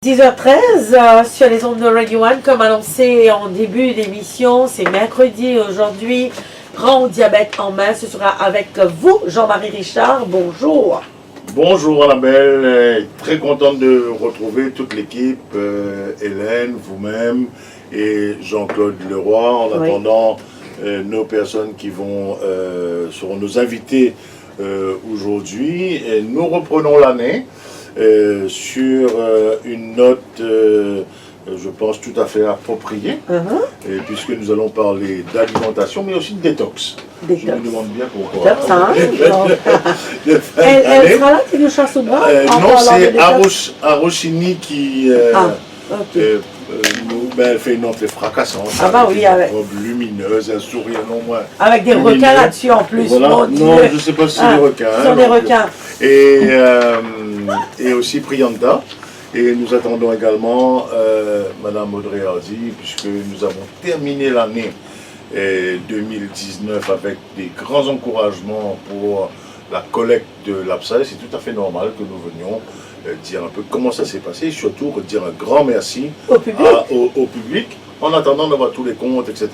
10h13 sur les ondes de Radio One, comme annoncé en début d'émission, c'est mercredi aujourd'hui. Prends diabète en main, ce sera avec vous, Jean-Marie Richard. Bonjour. Bonjour Annabelle, très contente de retrouver toute l'équipe, Hélène, vous-même et Jean-Claude Leroy. En attendant, nos personnes qui seront nos invités aujourd'hui. Et nous reprenons l'année. Sur une note, je pense, tout à fait appropriée, puisque nous allons parler d'alimentation, mais aussi de détox. Je me demande bien pourquoi. Elle sera là, qui nous chasse au bois? Non, c'est Arochini qui elle fait une entrée fracassante. Ah bah oui, avec une robe lumineuse, un sourire non moins. Avec des requins là-dessus en plus. Voilà. Non, je ne sais pas si c'est des requins. Ce sont des requins. Et aussi Prianta. Et nous attendons également Madame Audrey Hardy, puisque nous avons terminé l'année 2019 avec des grands encouragements pour la collecte de l'Absa. C'est tout à fait normal que nous venions dire un peu comment ça s'est passé et surtout dire un grand merci au public. En attendant d'avoir tous les comptes, etc.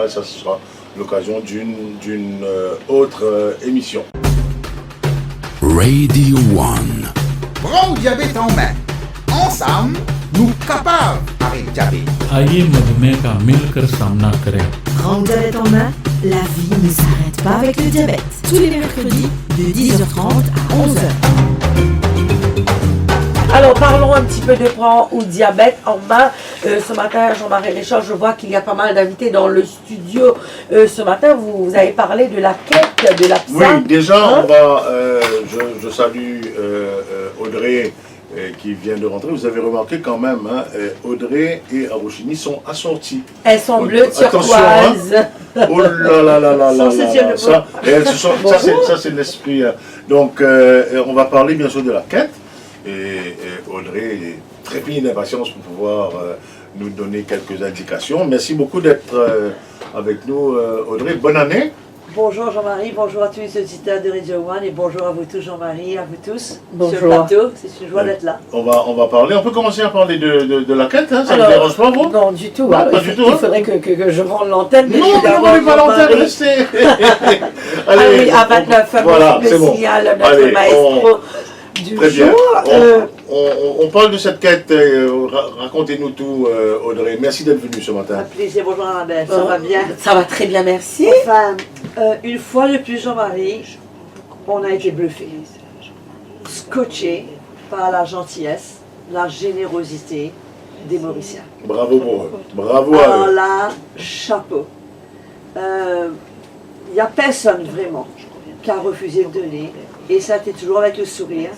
Et ça, ce sera l'occasion d'une autre émission. Radio One. Prends diabète en main. Ensemble, nous capables avec diabète. आइए मधुमेह का मिलकर सामना करें. Prends diabète en main, la vie ne s'arrête pas avec le diabète. Tous les mercredis de 10h30 à 11h. Alors parlons un petit peu de prends ou diabète en main. Ce matin, Jean-Marie Richard, je vois qu'il y a pas mal d'invités dans le studio. Ce matin, vous avez parlé de la quête de l'Absa. Oui, déjà, on va. Je salue Audrey qui vient de rentrer. Vous avez remarqué quand même, Audrey et Arochini sont assorties. Elles sont bleues turquoises. Oh là là là là là là. Ça, c'est l'esprit. Donc, on va parler bien sûr de la quête. Et Audrey est très pleine d'impatience pour pouvoir nous donner quelques indications. Merci beaucoup d'être avec nous, Audrey. Bonne année. Bonjour Jean-Marie, bonjour à tous les auditeurs de Radio One et bonjour à vous tous Jean-Marie, à vous tous bonjour. Sur le plateau. C'est une joie d'être là. On va parler, on peut commencer à parler de la quête, hein, ça ne dérange pas vous? Non, du tout. Non, pas du tout. Il faudrait que je rende l'antenne. Non, ne pas l'antenne, restez. Allez, à 29, voilà, c'est bon. Signal, notre maestro du très jour. Bien. On parle de cette quête, racontez-nous tout, Audrey. Merci d'être venue ce matin. Un plaisir, bonjour Annabelle, ça va bien? Ça va très bien, merci. Enfin, une fois de plus Jean-Marie, on a été bluffés, scotchés par la gentillesse, la générosité des Mauriciens. Bravo pour eux, bravo à eux. Alors là, chapeau. Il n'y a personne vraiment qui a refusé de donner, et ça a été toujours avec le sourire.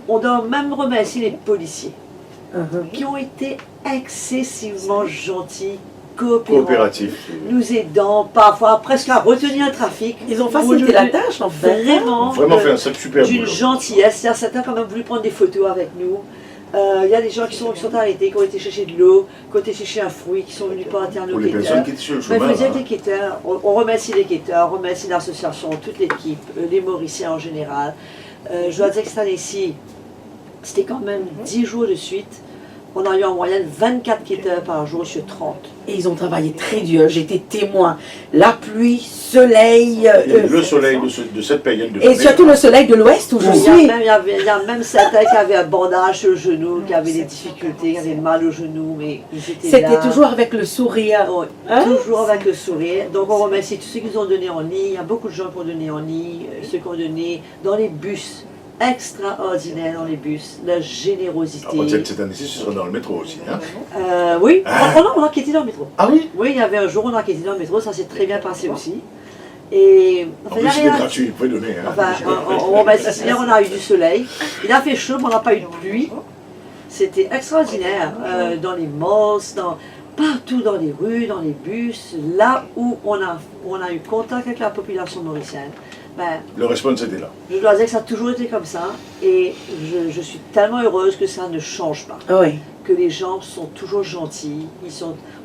On doit même remercier les policiers qui ont été excessivement gentils, coopératifs, nous aidant parfois presque à retenir le trafic. Ils ont facilité la tâche en fait. Vraiment fait un super d'une gentillesse. Certains quand même voulu prendre des photos avec nous. Il y a des gens qui sont arrêtés, qui ont été chercher de l'eau, qui ont été chercher un fruit, qui sont venus porter un pour les personnes qui étaient sur le chemin. Les quêteurs, on remercie les quêteurs, on remercie l'association, toute l'équipe, les Mauriciens en général. Je dois dire que cette année-ci, c'était quand même 10 jours de suite. On a eu en moyenne 24 quêteurs par jour sur 30. Et ils ont travaillé très dur, j'étais témoin. La pluie, soleil. Le soleil de cette période de et surtout le soleil de l'ouest où je suis. Il y a même certains qui avaient un bandage sur le genou, qui avaient des difficultés, qui avaient mal au genou, mais ils étaient là. C'était toujours avec le sourire. Oui, toujours avec le sourire. Donc on remercie tous ceux qui nous ont donné en ligne. Il y a beaucoup de gens qui ont donné en ligne, ceux qui ont donné dans les bus. Extraordinaire dans les bus, la générosité. Cette année-ci, ce sera dans le métro aussi. Hein? Oui, on a quitté dans le métro. Ah oui? Oui, il y avait un jour, on a quitté dans le métro, ça s'est très bien passé aussi. Et, en plus, c'était gratuit, vous pouvez donner. Hein? On a eu du soleil, il a fait chaud, mais on n'a pas eu de pluie. C'était extraordinaire, dans les malls, partout dans les rues, dans les bus, là où on a eu contact avec la population mauricienne. Le response était là. Je dois dire que ça a toujours été comme ça et je suis tellement heureuse que ça ne change pas. Oui. Que les gens sont toujours gentils,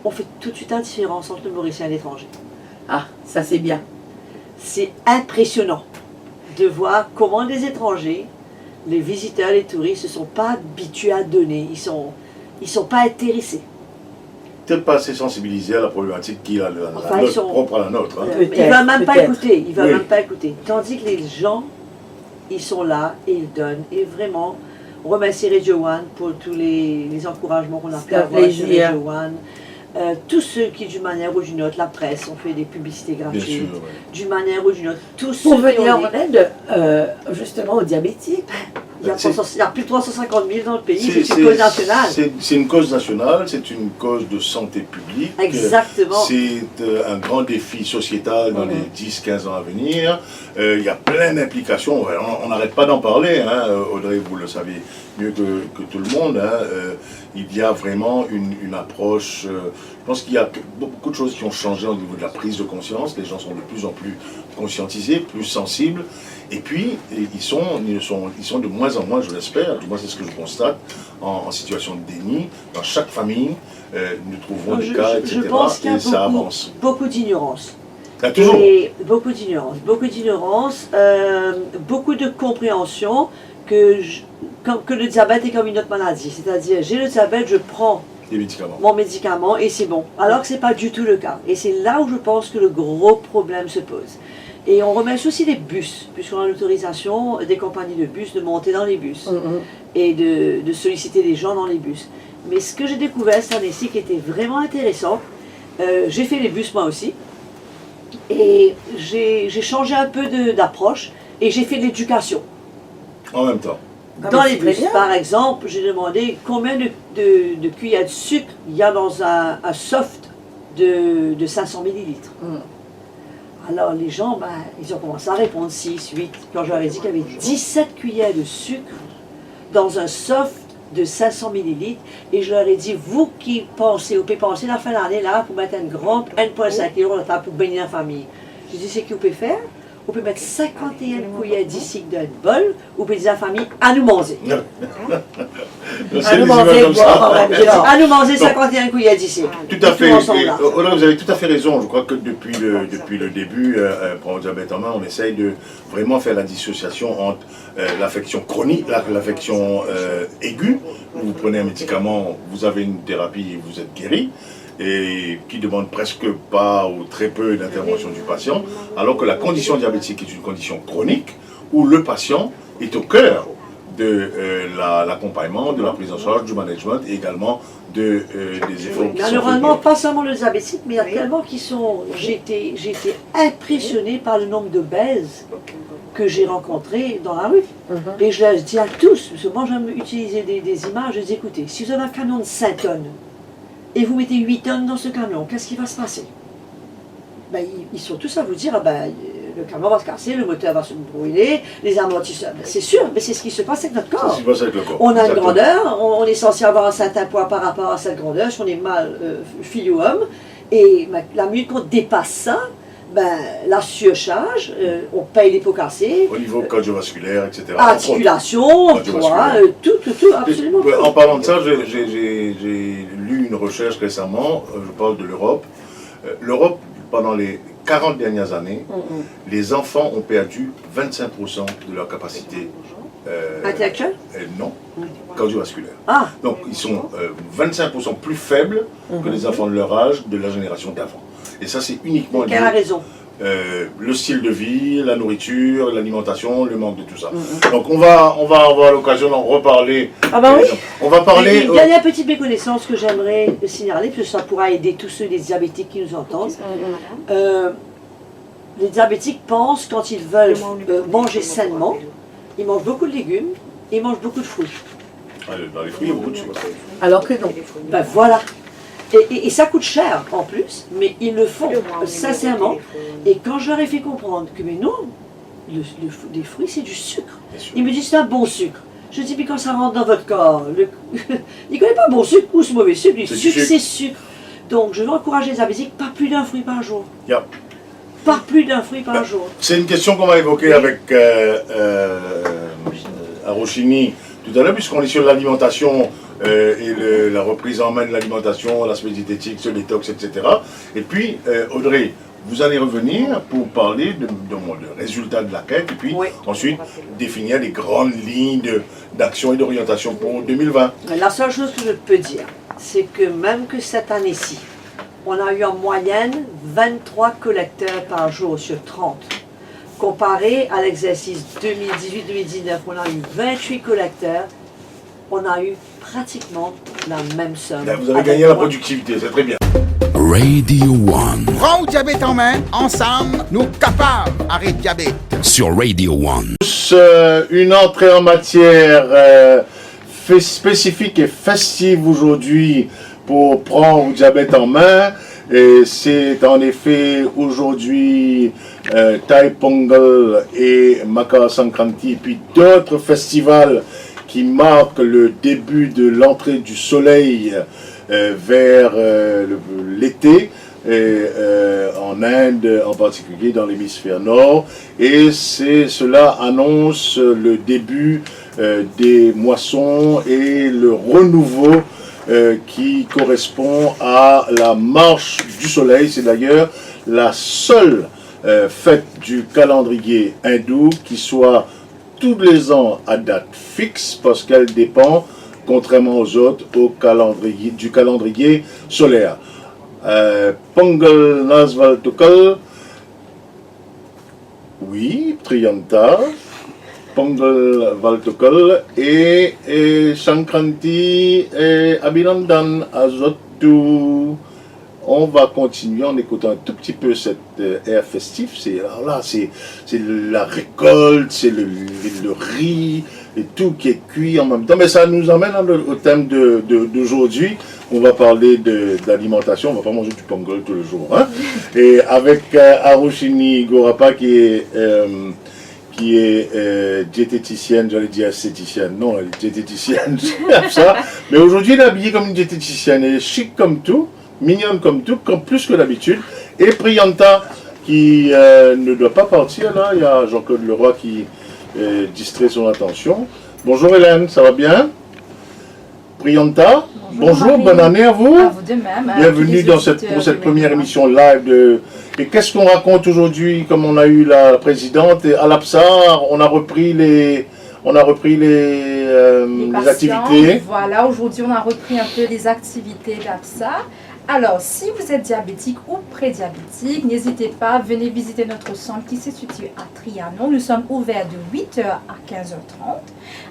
on fait tout de suite la différence entre le Mauricien et l'étranger. Ah, ça c'est bien. C'est impressionnant de voir comment les étrangers, les visiteurs, les touristes ne sont pas habitués à donner. ils ne sont pas intéressés. Peut-être pas assez sensibilisés à la problématique qui est la Enfin, nôtre, ils sont- propre à la nôtre. Hein. Peut-être, Ils ne veulent même pas peut-être. écouter. Ils veulent Oui. même pas écouter. Tandis que les gens, ils sont là et ils donnent. Et vraiment, on remercie Radio One pour tous les encouragements qu'on a pu un avoir sur plaisir. Radio One. Tous ceux qui, d'une manière ou d'une autre, la presse, ont fait des publicités Bien gratuites. sûr. Ouais. D'une manière ou d'une autre, tous ceux Pour qui venir ont en dit- aide justement aux diabétiques. il y a plus de 350 000 dans le pays, C'est- c'est une cause nationale. C'est une cause nationale, c'est une cause de santé publique. Exactement. C'est un grand défi sociétal dans les 10-15 ans à venir. Il y a plein d'implications. On n'arrête pas d'en parler. Hein. Audrey, vous le savez mieux que tout le monde. Hein. Il y a vraiment une approche. Je pense qu'il y a beaucoup de choses qui ont changé au niveau de la prise de conscience. Les gens sont de plus en plus conscientisés, plus sensibles. Et puis, ils sont de moins en moins, je l'espère, du moins c'est ce que je constate, en situation de déni. Dans chaque famille, nous trouverons des cas, etc. Je pense qu'il y et a ça avance. beaucoup d'ignorance. Il y a toujours. Et beaucoup d'ignorance, beaucoup de compréhension que le diabète est comme une autre maladie. C'est-à-dire, j'ai le diabète, je prends Des médicaments. mon médicament et c'est bon. Alors que ce n'est pas du tout le cas. Et c'est là où je pense que le gros problème se pose. Et on remercie aussi les bus, puisqu'on a l'autorisation des compagnies de bus de monter dans les bus et de solliciter les gens dans les bus. Mais ce que j'ai découvert cette année-ci qui était vraiment intéressant, j'ai fait les bus moi aussi, et j'ai changé un peu d'approche et j'ai fait de l'éducation. En même temps. Dans mais les c'est très bus, bien. par exemple, j'ai demandé combien de cuillères de sucre il y a dans un soft de 500 millilitres. Alors les gens, ils ont commencé à répondre 6, 8. Quand je leur ai dit qu'il y avait 17 cuillères de sucre dans un soft de 500 millilitres, et je leur ai dit, vous qui pensez, vous pouvez penser la fin de l'année là pour mettre une grande 1,5 kg dans la table pour bénir la famille. Je dis, c'est ce que vous pouvez faire. Vous pouvez mettre 51 cuillères d'ici dans un bol, vous pouvez dire à la famille, à nous manger. C'est nous des manger, images comme boire, ça. ouais, J'ai dit, à nous manger 51 cuillères d'ici. Tout à fait. Tout ensemble, là. Audrey, vous avez tout à fait raison. Je crois que depuis le début, Prendre le diabète en main, on essaye de vraiment faire la dissociation entre l'affection chronique, l'affection aiguë. Vous prenez un médicament, vous avez une thérapie et vous êtes guéri, et qui ne demande presque pas ou très peu d'intervention du patient, alors que la condition diabétique est une condition chronique où le patient est au cœur de l'accompagnement, de la prise en charge, du management et également des efforts qui sont Malheureusement, faits. pas seulement le diabétique, mais il y a tellement qui sont. J'ai été impressionnée par le nombre d'obèses que j'ai rencontrés dans la rue. Et je leur dis à tous, parce que moi j'aime utiliser des images, je dis écoutez, si vous avez un camion de 5 tonnes et vous mettez 8 tonnes dans ce camion, qu'est-ce qui va se passer? Ils sont tous à vous dire, le camion va se casser, le moteur va se brûler, les amortisseurs, c'est sûr, mais c'est ce qui se passe avec notre Ça corps. se passe avec le corps. On a une Exactement. grandeur, on est censé avoir un certain poids par rapport à cette grandeur, si on est mâle, fille ou homme, et la minute qu'on dépasse ça, la surcharge, on paye les pots cassés, Au niveau cardiovasculaire, etc. articulation, poids, tout, absolument tout. En parlant de ça, j'ai lu une recherche récemment, je parle de l'Europe. L'Europe, pendant les 40 dernières années, les enfants ont perdu 25% de leur capacité Intellectuel? Non, cardiovasculaire. Ah, Donc ils sont 25% plus faibles que les enfants de leur âge, de la génération d'avant. Et ça, c'est uniquement quelle a lié raison? le style de vie, la nourriture, l'alimentation, le manque de tout ça. Donc on va avoir l'occasion d'en reparler. Ah bah oui. On va parler. Une dernière petite méconnaissance que j'aimerais signaler, parce que ça pourra aider tous ceux des diabétiques qui nous entendent. Les diabétiques pensent, quand ils veulent manger sainement, ils mangent beaucoup de légumes et ils mangent beaucoup de fruits. Dans les fruits, il y a beaucoup de sucre. Alors que non. Voilà. Et ça coûte cher en plus, mais ils le font sincèrement. Et quand je leur ai fait comprendre que, mais non, les fruits c'est du sucre. Bien sûr. Ils me disent c'est un bon sucre. Je dis, mais quand ça rentre dans votre corps, ils ne connaissent pas bon sucre ou ce mauvais sucre. Le C'est du sucre, sucre. c'est sucre. Donc je veux encourager les diabétiques, pas plus d'un fruit par jour. Yeah. Pas plus d'un fruit par jour. C'est une question qu'on va évoquer avec Arochini tout à l'heure, puisqu'on est sur l'alimentation la reprise en main de l'alimentation, l'aspect diététique, ce détox, etc. Et puis, Audrey, vous allez revenir pour parler de résultats de la quête et puis ensuite définir les grandes lignes d'action et d'orientation pour 2020. La seule chose que je peux dire, c'est que même que cette année-ci, on a eu en moyenne 23 collecteurs par jour sur 30. Comparé à l'exercice 2018-2019, on a eu 28 collecteurs, on a eu pratiquement la même somme. Là, vous avez gagné la productivité, c'est très bien. Radio One. Prends le diabète en main, ensemble, nous capables d'arrêter le diabète. Sur Radio One. Une entrée en matière spécifique et festive aujourd'hui pour prendre le diabète en main. Et c'est en effet aujourd'hui Thai Pongal et Makar Sankranti, puis d'autres festivals qui marquent le début de l'entrée du soleil vers l'été, en Inde en particulier, dans l'hémisphère nord. Et cela annonce le début des moissons et le renouveau qui correspond à la marche du soleil. C'est d'ailleurs la seule fête du calendrier hindou qui soit tous les ans à date fixe parce qu'elle dépend, contrairement aux autres, du calendrier solaire. Pongal Nazval Tukal, oui, Triyanta, Pongal Valtukal et Sankranti et Abhinandan Azotu. On va continuer en écoutant un tout petit peu cette air festif. C'est la récolte, c'est le riz et tout qui est cuit en même temps. Mais ça nous emmène au thème d'aujourd'hui. On va parler d'alimentation. On ne va pas manger du pongal tous les jours. Hein? Et avec Arushini Gorapa qui est diététicienne, j'allais dire esthéticienne. Non, elle est diététicienne, ça. Mais aujourd'hui, elle est habillée comme une diététicienne. Elle est chic comme tout. Mignonne comme tout, comme plus que d'habitude. Et Priyanta qui ne doit pas partir là. Il y a Jean-Claude Leroy qui distrait son attention. Bonjour Hélène, ça va bien? Priyanta, bonjour, bonne année à vous. À vous de même. Bienvenue pour cette première émission live Et qu'est-ce qu'on raconte aujourd'hui, comme on a eu la présidente et à l'APSA, on a repris les activités. Voilà, aujourd'hui on a repris un peu les activités d'APSA. Alors, si vous êtes diabétique ou prédiabétique, n'hésitez pas, venez visiter notre centre qui se situe à Trianon. Nous sommes ouverts de 8h à 15h30.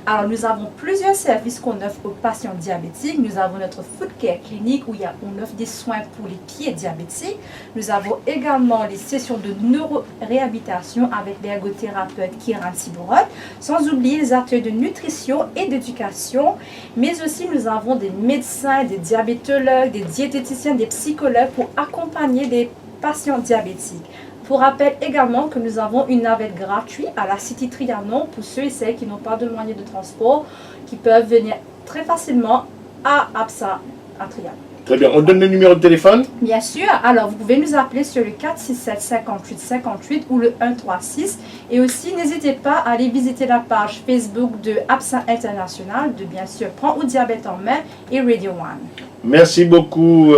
Alors, nous avons plusieurs services qu'on offre aux patients diabétiques. Nous avons notre Foot Care Clinique où on offre des soins pour les pieds diabétiques. Nous avons également les sessions de neuroréhabilitation avec l'ergothérapeute Kiran Siborot, sans oublier les ateliers de nutrition et d'éducation. Mais aussi, nous avons des médecins, des diabétologues, des diététiciens, des psychologues pour accompagner des patients diabétiques. Pour rappel également que nous avons une navette gratuite à la City Trianon pour ceux et celles qui n'ont pas de moyens de transport, qui peuvent venir très facilement à APSA à Trianon. Très bien, on donne le numéro de téléphone? Bien sûr, alors vous pouvez nous appeler sur le 467 58 58 ou le 136. Et aussi, n'hésitez pas à aller visiter la page Facebook de APSA International, de bien sûr Prends au diabète en main et Radio One. Merci beaucoup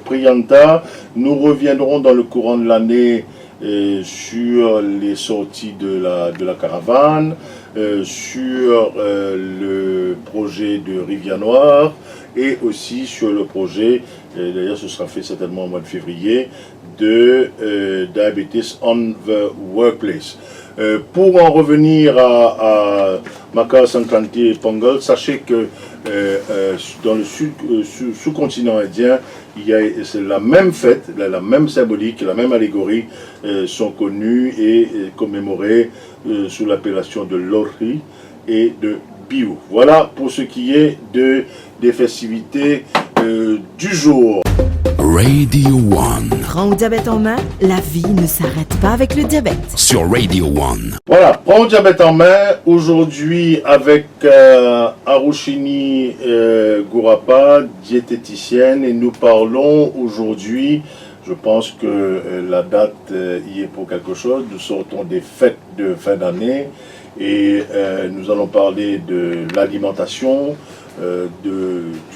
Priyanta. Nous reviendrons dans le courant de l'année sur les sorties de la caravane, sur le projet de Rivière Noire et aussi sur le projet, d'ailleurs ce sera fait certainement au mois de février, de Diabetes on the Workplace. Pour en revenir à Makar Sankranti et Pongal, sachez que dans le sous-continent indien, c'est la même fête, la même symbolique, la même allégorie sont connues et commémorées sous l'appellation de Lohri et de Bihu. Voilà pour ce qui est des festivités du jour. Radio One. Prends au diabète en main, la vie ne s'arrête pas avec le diabète. Sur Radio One. Voilà, Prends le diabète en main, aujourd'hui avec Arushini Gorapa, diététicienne, et nous parlons aujourd'hui, je pense que la date y est pour quelque chose, nous sortons des fêtes de fin d'année et nous allons parler de l'alimentation, du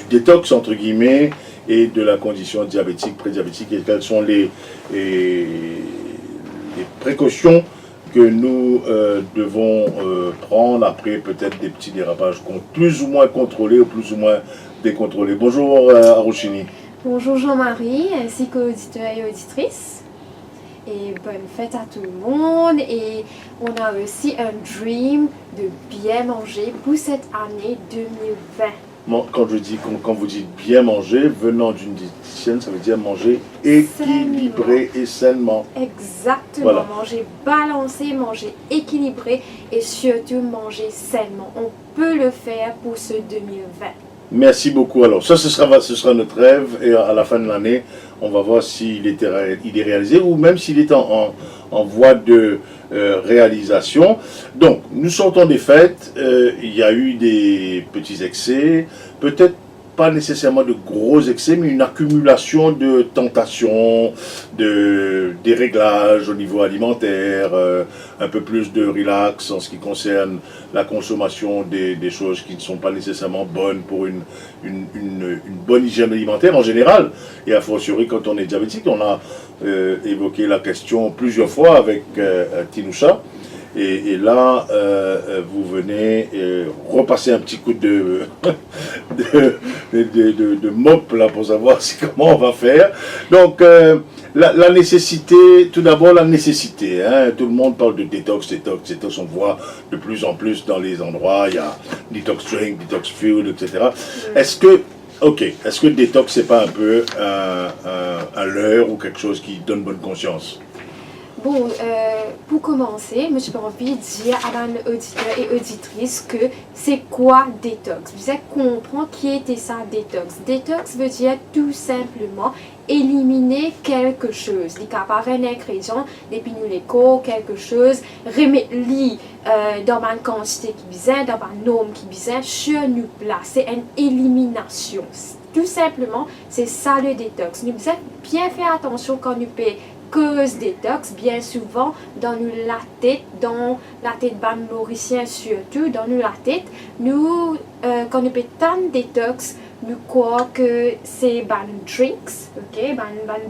détox entre guillemets, et de la condition diabétique, prédiabétique, et quelles sont les précautions que nous devons prendre après peut-être des petits dérapages plus ou moins contrôlés ou plus ou moins décontrôlés. Bonjour Arochini. Bonjour Jean-Marie, ainsi qu'auditeurs et auditrices. Et bonne fête à tout le monde. Et on a aussi un dream de bien manger pour cette année 2020. Quand vous dites bien manger, venant d'une diététicienne, ça veut dire manger équilibré et sainement. Exactement, voilà. Manger balancé, manger équilibré et surtout manger sainement. On peut le faire pour ce 2020. Merci beaucoup. Alors ça, ce sera notre rêve et à la fin de l'année, on va voir s'il est réalisé ou même s'il est en voie de réalisation. Donc, nous sortons des fêtes, il y a eu des petits excès, peut-être pas nécessairement de gros excès, mais une accumulation de tentations, de déréglages au niveau alimentaire, un peu plus de relax en ce qui concerne la consommation des choses qui ne sont pas nécessairement bonnes pour une bonne hygiène alimentaire en général. Et a fortiori quand on est diabétique, on a évoqué la question plusieurs fois avec Tinoucha. Et là, vous venez repasser un petit coup de mop là pour savoir comment on va faire. Donc, la nécessité, tout d'abord la nécessité. Hein, tout le monde parle de détox. On voit de plus en plus dans les endroits, il y a detox drink, detox fuel, etc. Est-ce que détox, c'est pas un peu un leurre ou quelque chose qui donne bonne conscience? Bon, pour commencer, moi j'ai envie de dire à nos auditeurs et auditrices que c'est quoi détox? Vous allez comprendre qui était ça détox. Détox veut dire tout simplement éliminer quelque chose. Il n'y a pas un ingrédient, depuis nous l'éco, quelque chose, remettre dans une quantité qui besoin, dans un nombre qui besoin, sur nous place. C'est une élimination. Tout simplement, c'est ça le détox. Nous devons bien faire attention quand nous payons cause détox, bien souvent dans la tête ban mauricien surtout, dans la tête, nous, quand nous pétons détox, nous croyons que c'est ban drinks, ok, ban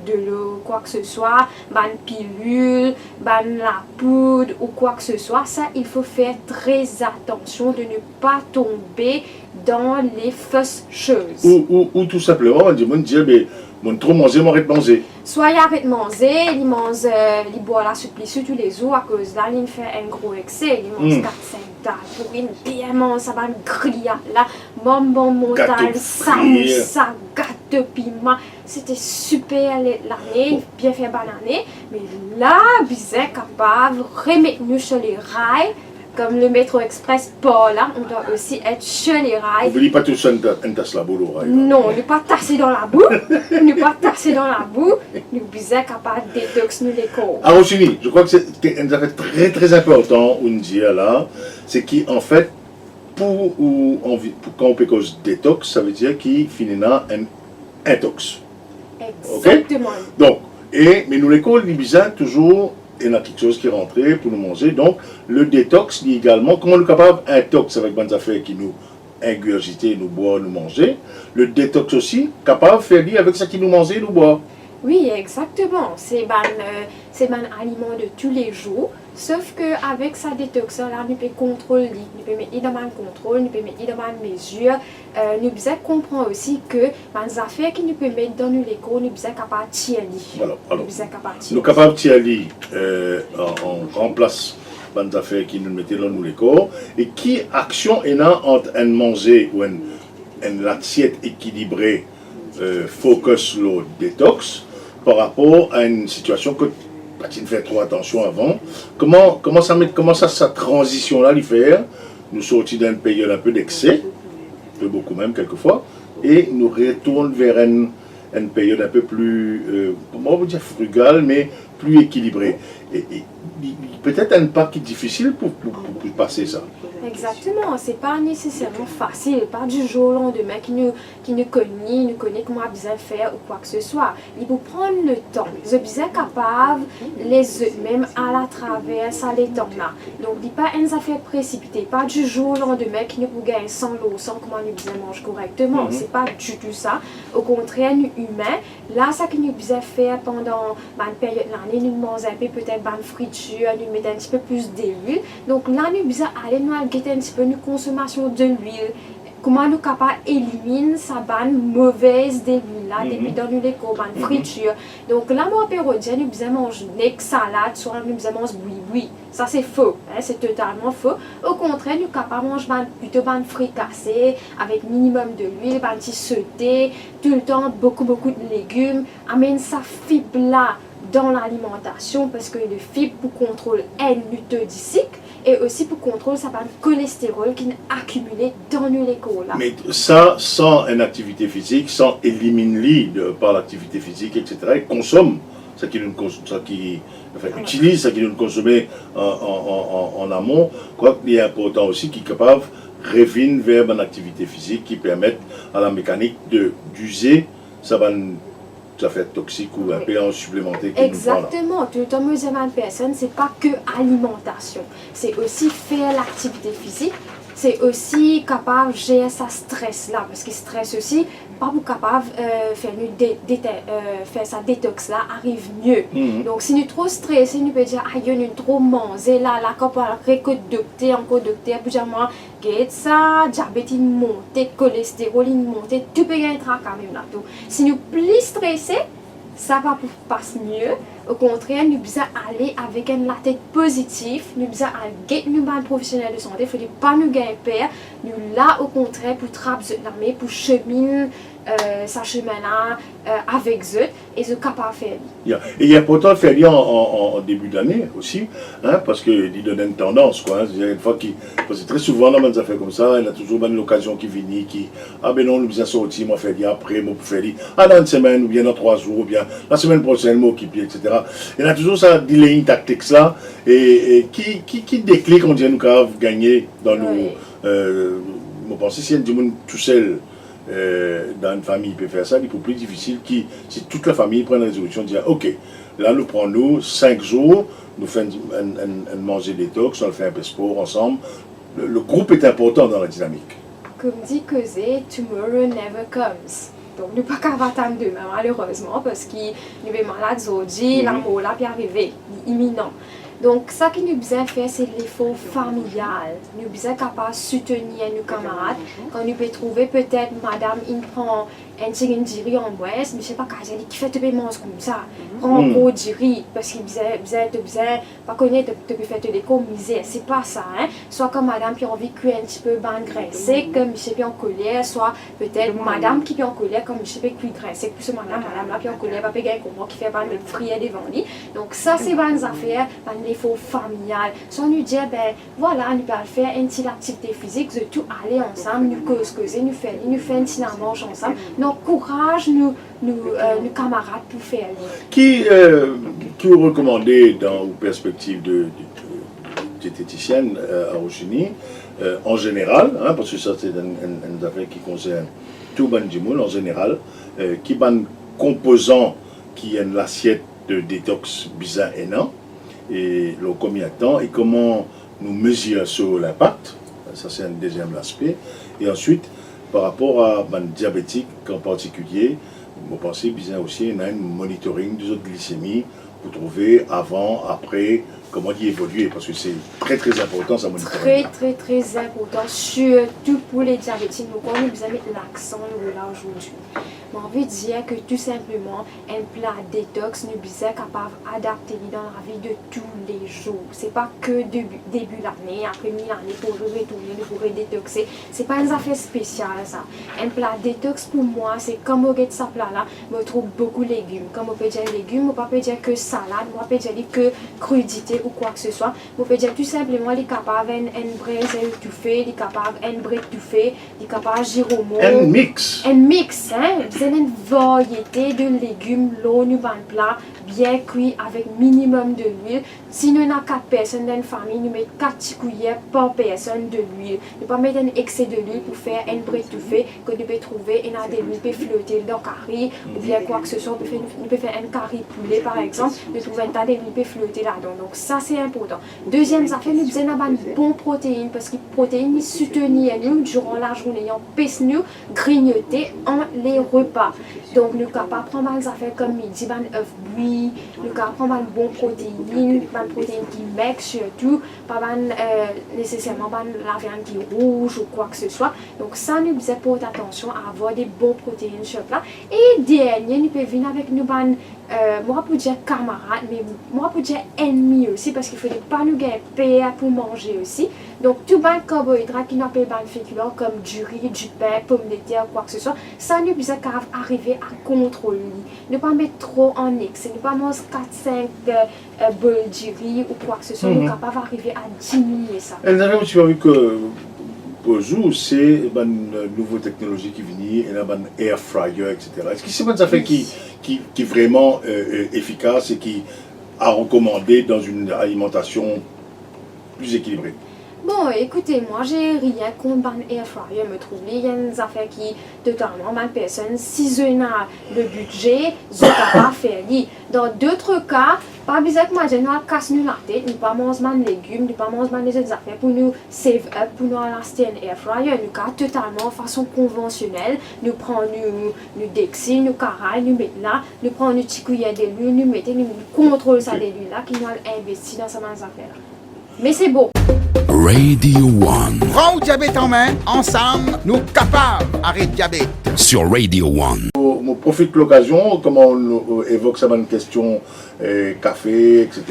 de l'eau, quoi que ce soit, ban pilule, ban la poudre ou quoi que ce soit. Ça, il faut faire très attention de ne pas tomber dans les fausses choses. Ou tout simplement, on dit, mais mon trop manger, mon arrête de manger. Soit il arrête de manger, il boit la soupe tous les jours à cause là, il fait un gros excès, il mange 4-5 dates pour une bien manger, ça va une grillade là, bonbon montagne, ça gâteau piment, c'était super l'année, bien fait banane, mais là, bizarre capable de remettre nous sur les rails. Comme le métro express pas là, on doit aussi être sur les rails. Vous ne voulez pas tout ça une tasse la boue au rail? Non, ne pas tasser dans la boue. Ne pas tasser dans la boue. Nous sommes capables de détox nous les corps. Arochini, je crois que c'est un affaire très très important, on dit là, c'est qu'en fait, quand on peut cause détox, ça veut dire qu'il finit là un intox. Exactement. Okay? Donc, mais nous les corps, il y a toujours il y a quelque chose qui est rentré pour nous manger. Donc, le détox, également, comment on est capable d'intox avec bonnes affaires qui nous ingurgiter, nous boire, nous manger. Le détox aussi, capable de faire lien avec ça qui nous mange, nous boire. Oui, exactement. C'est un aliment de tous les jours. Sauf qu'avec sa détox, là, nous pouvons contrôler, nous pouvons mettre dans un contrôle, nous pouvons mettre dans une mesure. Nous devons comprendre aussi que les affaires que nous pouvons mettre dans nos léco, nous sommes capables de tirer. Voilà, alors, nous sommes capables de tirer en remplace les affaires qui nous mettent dans nos léco. Et qui action est là entre un manger ou une assiette équilibrée, focus le détox, par rapport à une situation que tu ne fais trop attention avant. Comment ça cette transition-là, lui faire? Nous sortis d'une période un peu d'excès, de beaucoup même quelquefois, et nous retournons vers une période un peu plus, comment on va dire frugale, mais plus équilibré. Et peut-être un pas qui est difficile pour passer ça. Exactement, c'est pas nécessairement facile, pas du jour au lendemain qui nous connaît comment bien faire ou quoi que ce soit. Il faut prendre le temps. Ils sont bien capables, les eux-mêmes, à la travers ça les temps là. Donc, il n'y a pas une affaire précipitée, pas du jour au lendemain qui nous peut gagner sans l'eau, sans comment nous bien manger correctement. C'est pas du tout ça. Au contraire, nous humains, là, ça que nous bien faire pendant une période de l'année, nous mangeons un peu peut-être une friture, nous mettons un petit peu plus d'huile. Donc là, nous bien aller nous guetter un petit peu une consommation de l'huile. Comment nous capables d'éliminer sa bonne mauvaise de l'huile là depuis dans les friture. Donc là, moi, périodien, nous bien manger des salades, soit nous bien manger oui. Ça, c'est faux. Hein, c'est totalement faux. Au contraire, nous capables de manger plutôt des fricassés avec minimum de l'huile, des petits sautés, tout le temps beaucoup de légumes. Amène sa fibre là dans l'alimentation parce que le fibre pour contrôler N-glutodique et aussi pour contrôler sa part de cholestérol qui est accumulé dans les corps là. Mais ça, sans une activité physique, sans éliminer par l'activité physique, etc., il consomme ce qui nous utilise ce qui nous consomme en amont. Quoi qu'il est important aussi qu'il est capable de revenir vers une activité physique qui permette à la mécanique d'user ça fait toxique ou un peu supplémentaire. Exactement. Tout le temps, une personne, c'est pas que alimentation. C'est aussi faire l'activité physique. C'est aussi capable de gérer sa stress là. Parce que stress aussi, pas pour capable faire sa détox là, arrive mieux. Donc, si nous trop stressé, nous peut dire, aïe, nous trop mangé là, qu'on peut recodocter, encore docter, plusieurs ça, diabète monté, cholestérol monté, tout peut être quand même là. Donc, si nous plus stressés, ça va passer mieux. Au contraire, nous devons aller avec une tête positive, nous devons aller nous un professionnel de santé, il ne faut pas nous gagner peur. Nous là, au contraire, pour travailler l'armée, pour cheminer sa chemin là avec eux et ce capable de faire. Et il est important de faire en début d'année aussi, hein, parce qu'il donne une tendance. Quoi, hein, une fois parce que très souvent, dans des affaires comme ça, il y a toujours une occasion qui vient, ah ben non, nous devons sortir, moi faire après, moi pour faire dans une semaine, ou bien dans 3 jours, ou bien la semaine prochaine, moi occuper, etc. Il y a toujours ça, delaying tactics là, et qui déclic, on dit, nous avons gagné dans nos. Je pense que si du monde tout seul dans une famille peut faire ça, il est plus difficile si toute la famille prend la résolution de dire ok, là nous prenons 5 jours, nous faisons un manger détox, on fait un peu de sport ensemble. Le groupe est important dans la dynamique. Comme dit Cosé, tomorrow never comes. Donc nous ne pouvons pas attendre demain malheureusement parce que nous sommes malades aujourd'hui, la mort là peut arriver, imminent. Donc, ça que nous devons faire, c'est l'effort familial. Nous devons être capables de soutenir nos camarades. Quand nous pouvons trouver peut-être, madame, il prend un tigre en moins, mais je ne sais pas, qui fait des manger comme ça. Prends un gros diri, parce qu'il besoin pas connaître, tu peux faire des misère. C'est pas ça. Hein? Soit comme madame qui a envie de cuire un petit peu graissé, comme je sais pas en colère, soit peut-être madame qui est en colère, comme je sais pas cuire graissé, plus madame là qui est en colère, va payer un comment qui fait des frières devant lui. Donc, ça, c'est des affaires, l'effort familial. Soit nous dire, ben voilà, nous pouvons faire une petite activité physique, de tout aller ensemble, nous causer, nous faire un petit manche ensemble. Donc, courage nos camarades pour faire. Qui vous recommandez dans vos perspectives de diététicienne à Rochini, en général, hein, parce que ça c'est une affaire qui concerne tout le monde en général, qui est un composant qui est l'assiette de détox bizarre et non, et le combien de temps, et comment nous mesurons sur l'impact, ça c'est un deuxième aspect, et ensuite, par rapport à un diabétique en particulier, vous pensez bien aussi il y a un monitoring de votre glycémie pour trouver avant, après, comment il évolue, parce que c'est très très important ça monitoring. Très important, surtout pour les diabétiques. Donc on a besoin de mettre l'accent là aujourd'hui. J'ai envie de dire que tout simplement, un plat détox, nous sommes capables d'adapter dans la vie de tous les jours. C'est pas que début l'année, après mi-année pour retourner, pour redétoxer. C'est pas une affaire spéciale ça. Un plat détox pour moi, c'est comme on regarde ça plat là, on trouve beaucoup de légumes. Comme on peut dire légumes, on peut pas dire que salade, on peut dire que crudité ou quoi que ce soit. Vous pouvez dire tout simplement, les capables en braise étouffée, les capables en brique étouffée, les capables giromo. Un mix. Un mix, hein. C'est une variété de légumes, l'eau, nous van plat, bien cuit avec minimum de l'huile. Si nous avons 4 personnes dans une famille, nous mettons 4 petits cuillères par personne de l'huile. Nous ne pas mettre un excès de l'huile pour faire un brie étouffée que nous pouvons trouver et nous de l'huile flotter dans le curry ou bien quoi que ce soit. Nous pouvons faire un curry poulet par exemple, nous trouvons un tas de l'huile flotter là-dedans. Donc ça c'est important. Deuxième affaire, nous avons une bonne protéine parce que les protéines nous soutenir nous durant la journée. Nous pèse nous grignoter en les repas. Donc nous sommes capables de prendre des affaires comme midi, un œuf bouilli, nous sommes capables de prendre une bonne protéine, protéines qui mec surtout, pas nécessairement la viande qui est rouge ou quoi que ce soit. Donc ça nous faisait porter attention à avoir des bonnes protéines sur plat. Et dernier, nous pouvons venir avec nous moi pour dire camarades, mais moi pour dire ennemis aussi, parce qu'il ne faut pas nous gagner pour manger aussi. Donc tout bon carbohydrate qui nous appelle féculent comme du riz, du pain, pommes de terre, quoi que ce soit, ça nous faisait arriver à contrôler. Ne pas mettre trop en excès, ne pas manger 4-5 bols de riz ou quoi que ce soit, nous sommes capables d'arriver à diminuer ça. Et nous avons aussi vu que bonjour, c'est une nouvelle technologie qui vient, et là, un air fryer, etc. Est-ce que c'est une affaire qui est vraiment efficace et qui a recommandé dans une alimentation plus équilibrée? Bon, écoutez, moi j'ai rien contre un air fryer, me trouve. Il y a des affaires qui, totalement, ma personne, si je n'ai le budget, je ne peux pas faire. Dans d'autres cas, pas besoin que moi je ne casse la tête, nous pas manger des légumes, nous pas manger des autres affaires pour nous save up, pour nous acheter un air fryer. Nous cas totalement de façon conventionnelle, nous prenons nous dexy, nous caraille, nous mettons là, nous prenons une petite cuillère de l'huile, nous mettons, nous contrôlons ça de l'huile là, qui nous a investi dans ces affaires. Mais c'est beau. Radio One. Prends le diabète en main, ensemble, nous capables d'arrêter le diabète. Sur Radio One. Je profite de l'occasion, comme on évoque ça dans une question café, etc.,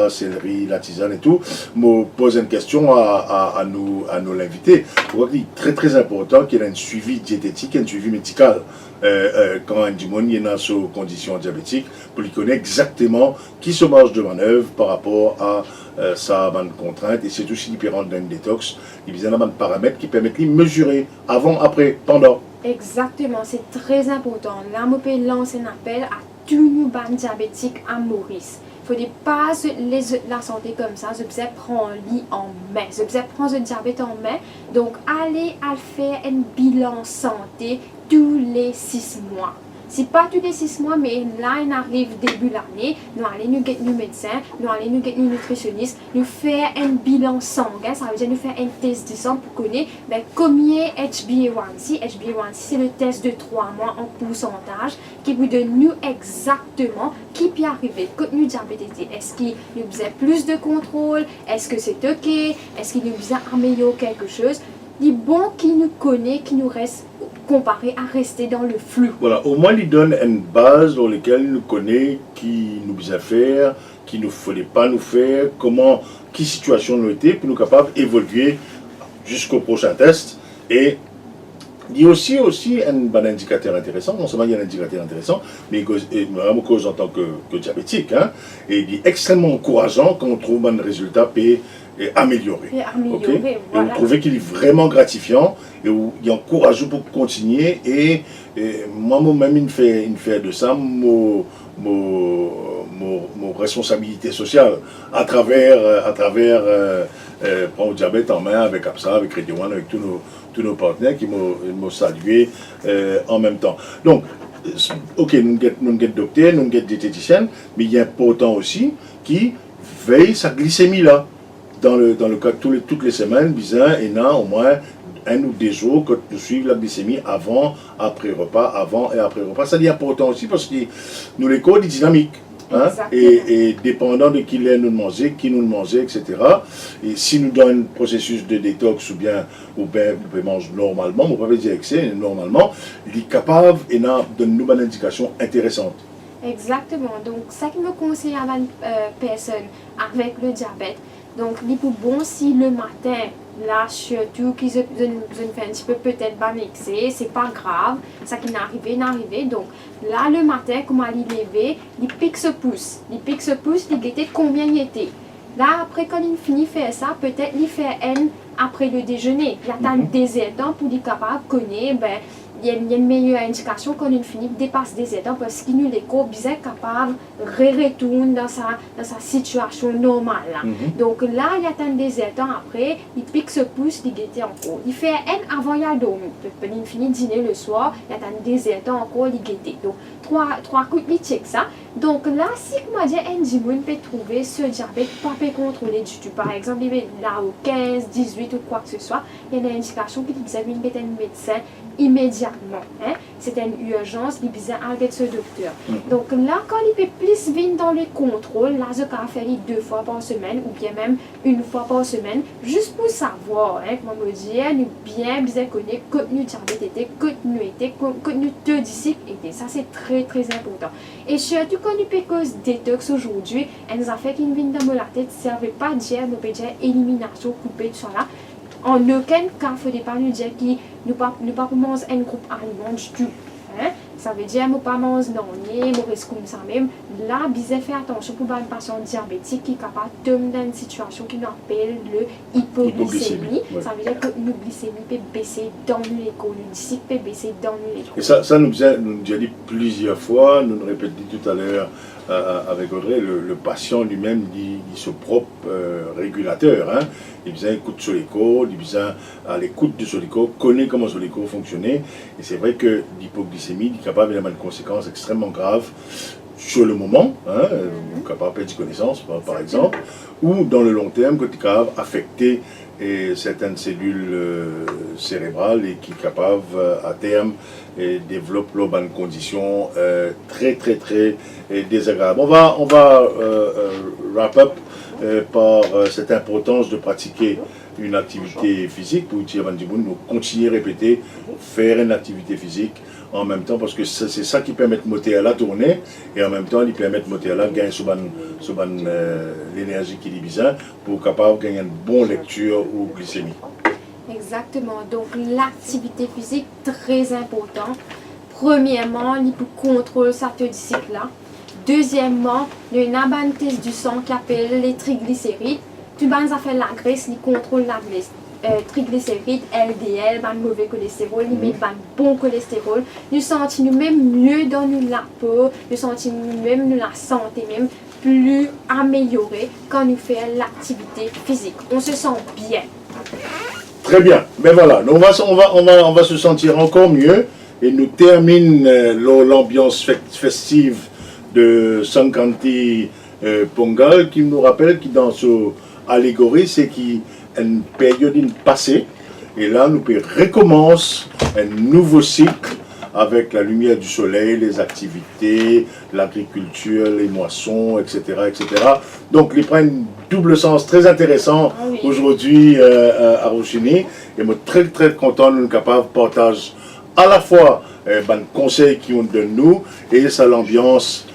céleri, la tisane et tout, je pose une question à nos invités. Je crois qu'il est très très important qu'il y ait un suivi diététique et un suivi médical. Quand un dimon est dans ses conditions diabétiques, pour lui connaître exactement qui se marge de manœuvre par rapport à sa contrainte, et c'est aussi différent d'un détox. Il y a des paramètres qui permettent de mesurer avant, après, pendant. Exactement, c'est très important. Là, je peux lancer un appel à tous les diabétiques à Maurice. Il ne faut pas la santé comme ça, je peux prendre lit en main, je peux prendre le diabète en main. Donc, allez à faire un bilan santé tous les 6 mois. C'est pas tous les 6 mois, mais là, il arrive début de l'année, nous allons nous get nos médecins, nous allons nous get nos nutritionnistes, nous faire un bilan sanguin, ça veut dire nous faire un test de sang pour connaître combien HbA1c. HbA1c, c'est le test de 3 mois en pourcentage qui vous donne nous exactement qui peut arriver. Quand nous diabétique, est-ce qu'il nous besoin plus de contrôle? Est-ce que c'est ok? Est-ce qu'il nous besoin améliorer quelque chose? Les bons qui nous connaissent, qui nous restent comparé à rester dans le flou. Voilà, au moins il donne une base dans laquelle nous connaît qui nous besoin faire, qui ne fallait pas nous faire, comment, quelle situation nous était pour nous capables d'évoluer jusqu'au prochain test. Et il y a aussi un indicateur intéressant, non seulement il y a un indicateur intéressant, mais vraiment cause en tant que diabétique. Hein, et il est extrêmement encourageant quand on trouve un résultat amélioré. Okay? Voilà. Et vous trouvez qu'il est vraiment gratifiant et il encourage pour continuer. Et moi-même, il fait de ça mon responsabilité sociale à travers prendre le diabète en main avec APSA, avec Radio One, avec tous nos partenaires qui m'ont salué en même temps. Donc, ok, nous sommes docteurs, nous sommes diététiciens, mais il est important aussi qui veille sa glycémie là. Dans le cas de toutes les semaines, bizarre, et là, au moins 1 ou 2 jours que nous suivons la glycémie avant, après repas, avant et après repas. Ça est important aussi parce que nous, les corps, sont dynamiques. Hein, et dépendant de qui nous manger, etc. Et si nous donnons un processus de détox ou bien vous pouvez manger normalement, on ne peut pas dire excès, normalement, il est capable et de nous une indication intéressante. Exactement. Donc, ça qui me conseille à une personne avec le diabète, donc, il est bon si le matin, là, surtout, qu'ils ont fait un petit peu peut-être excès, c'est pas grave, ça qui n'est arrivé. Donc, là, le matin, comment il lever, il pique ce pouce. Il guettait combien il était. Là, après, quand il finit de faire ça, peut-être il fait N après le déjeuner. Il y a un désert pour être capable de connaître, ben, il y a une meilleure indication quand il finit de dépasser des étapes parce qu'il nous est bien capable de retourner dans sa situation normale. Là. Donc là, il y a un désert après, il pique ce pouce, il guette encore. Il fait un avant il a dormi. Il finit de dîner le soir, il y a un désert encore, il guette. Donc trois coups, il check ça. Donc là, si moi dis un dimoun peut trouver ce diabète pas peut contrôler du tout. Par exemple, il est là au 15, 18 ou quoi que ce soit, il y a une indication qu'il vous avez un médecin immédiatement. Hein? C'est une urgence, il besoin avec ce docteur. Donc là, quand il peut plus venir dans les contrôles, là, je peux faire 2 fois par semaine ou bien même 1 fois par semaine, juste pour savoir, hein, comment me dire, nous bien connaître contenu diabète, contenu diabétique était. Ça, c'est très très important. Et surtout quand nous peut cause détox aujourd'hui, nous a fait qu'il vienne dans la tête, ça ne veut pas dire, nous peut dire élimination, couper tout ça là. En aucun cas, il ne faut pas nous dire que nous ne pas manger un groupe aliment du tout. Hein? Ça veut dire que nous ne pas manger non, nous restons comme ça même. Là, bien faire attention pour un patient diabétique qui est capable de tomber dans une situation qu'on appelle l'hypoglycémie. Ouais. Ça veut dire que notre glycémie peut baisser dans l'écho, le disque peut baisser dans l'écho. Et ça nous a dit plusieurs fois, nous nous répétons tout à l'heure avec Audrey, le patient lui-même dit son propre régulateur. Hein? Il a besoin d'écouter sur l'écho, il a besoin à l'écoute de son écho, connaît comment son écho fonctionnait. Et c'est vrai que l'hypoglycémie est capable d'avoir des conséquences extrêmement graves sur le moment, hein, capable de perdre connaissance par exemple, ou dans le long terme, quand il est capable d'affecter certaines cellules cérébrales et qui est capable à terme de développer une condition très très très désagréable. On va wrap up par cette importance de pratiquer une activité physique pour dire nous continuer à répéter, faire une activité physique en même temps parce que c'est ça qui permet de moteur à la tourner et en même temps il permet de moteur à la gagner sur l'énergie qu'il a besoin pour capable de gagner une bonne lecture ou glycémie. Exactement, donc l'activité physique très important. Premièrement, il peut contrôler cette disque-là. Deuxièmement, il y a un test du sang qui appelle les triglycérides. Tu vas faire la graisse, il contrôle la graisse. Triglycérides, LDL, mauvais cholestérol, il met bon cholestérol. Nous sentons nous-mêmes mieux dans la peau, nous sentons nous-mêmes la santé même plus améliorée quand nous faisons l'activité physique. On se sent bien. Très bien, mais voilà, on va se sentir encore mieux et nous termine l'ambiance festive de Sangkanti Pongal qui nous rappelle que dans ce allégorie, c'est qu'une période passée et là nous recommencer un nouveau cycle avec la lumière du soleil, les activités, l'agriculture, les moissons, etc., etc. Donc, il prend un double sens très intéressant aujourd'hui à Rochini. Et je suis très, très content de nous capables de partager à la fois les conseils qu'ils ont de nous et ça l'ambiance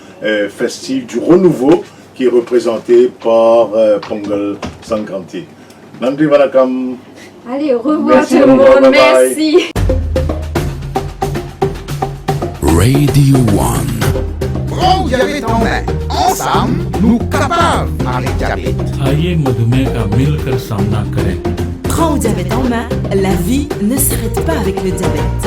festive du renouveau qui est représenté par Pongal Sangkanti. Nandri Vanakam. Allez, au revoir tout le monde. Merci. Radio One. Prends diabète en main. Ensemble, nous capables avec diabète. आइए मधुमेह का मिलकर सामना करें. Prends diabète en main, la vie ne s'arrête pas avec le diabète.